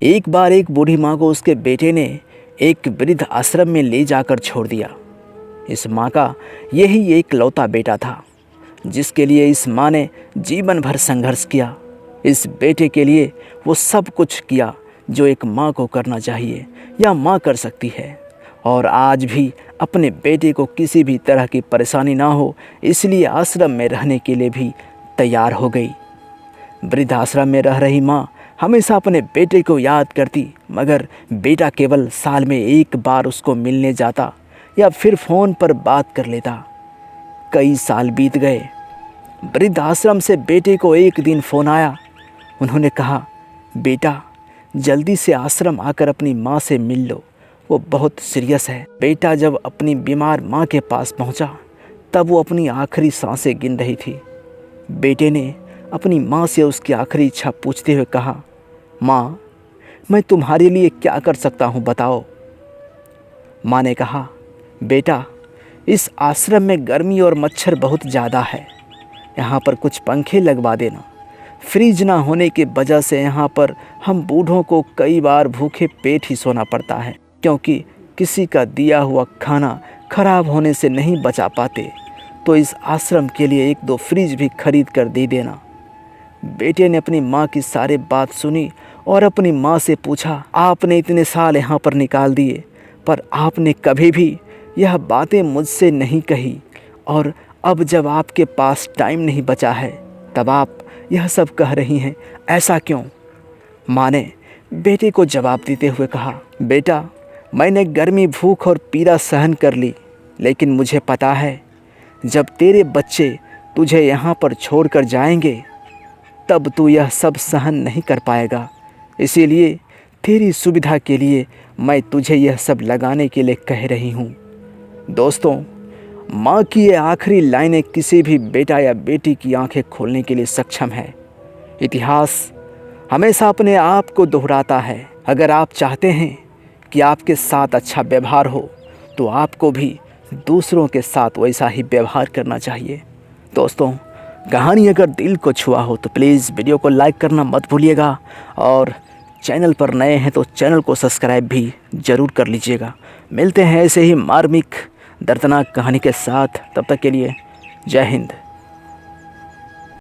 एक बार एक बूढ़ी माँ को उसके बेटे ने एक वृद्ध आश्रम में ले जाकर छोड़ दिया। इस माँ का यही एक लौता बेटा था जिसके लिए इस माँ ने जीवन भर संघर्ष किया। इस बेटे के लिए वो सब कुछ किया जो एक माँ को करना चाहिए या माँ कर सकती है, और आज भी अपने बेटे को किसी भी तरह की परेशानी ना हो इसलिए आश्रम में रहने के लिए भी तैयार हो गई। वृद्ध आश्रम में रह रही माँ हमेशा अपने बेटे को याद करती, मगर बेटा केवल साल में एक बार उसको मिलने जाता या फिर फ़ोन पर बात कर लेता। कई साल बीत गए। वृद्ध आश्रम से बेटे को एक दिन फ़ोन आया। उन्होंने कहा, बेटा जल्दी से आश्रम आकर अपनी माँ से मिल लो, वो बहुत सीरियस है। बेटा जब अपनी बीमार माँ के पास पहुँचा तब वो अपनी आखिरी सांसें गिन रही थी। बेटे ने अपनी माँ से उसकी आखिरी इच्छा पूछते हुए कहा, माँ मैं तुम्हारे लिए क्या कर सकता हूँ बताओ। माँ ने कहा, बेटा इस आश्रम में गर्मी और मच्छर बहुत ज़्यादा है, यहाँ पर कुछ पंखे लगवा देना। फ्रिज ना होने की वजह से यहाँ पर हम बूढ़ों को कई बार भूखे पेट ही सोना पड़ता है, क्योंकि किसी का दिया हुआ खाना खराब होने से नहीं बचा पाते, तो इस आश्रम के लिए एक दो फ्रिज भी खरीद कर दे देना। बेटे ने अपनी माँ की सारी बात सुनी और अपनी माँ से पूछा, आपने इतने साल यहाँ पर निकाल दिए पर आपने कभी भी यह बातें मुझसे नहीं कही, और अब जब आपके पास टाइम नहीं बचा है तब आप यह सब कह रही हैं, ऐसा क्यों? माँ ने बेटे को जवाब देते हुए कहा, बेटा मैंने गर्मी, भूख और पीड़ा सहन कर ली, लेकिन मुझे पता है जब तेरे बच्चे तुझे यहाँ पर छोड़कर जाएंगे तब तू यह सब सहन नहीं कर पाएगा। इसीलिए तेरी सुविधा के लिए मैं तुझे यह सब लगाने के लिए कह रही हूँ। दोस्तों, माँ की ये आखिरी लाइनें किसी भी बेटा या बेटी की आंखें खोलने के लिए सक्षम है। इतिहास हमेशा अपने आप को दोहराता है। अगर आप चाहते हैं कि आपके साथ अच्छा व्यवहार हो तो आपको भी दूसरों के साथ वैसा ही व्यवहार करना चाहिए। दोस्तों, कहानी अगर दिल को छुआ हो तो प्लीज़ वीडियो को लाइक करना मत भूलिएगा, और चैनल पर नए हैं तो चैनल को सब्सक्राइब भी ज़रूर कर लीजिएगा। मिलते हैं ऐसे ही मार्मिक दर्दनाक कहानी के साथ, तब तक के लिए जय हिंद।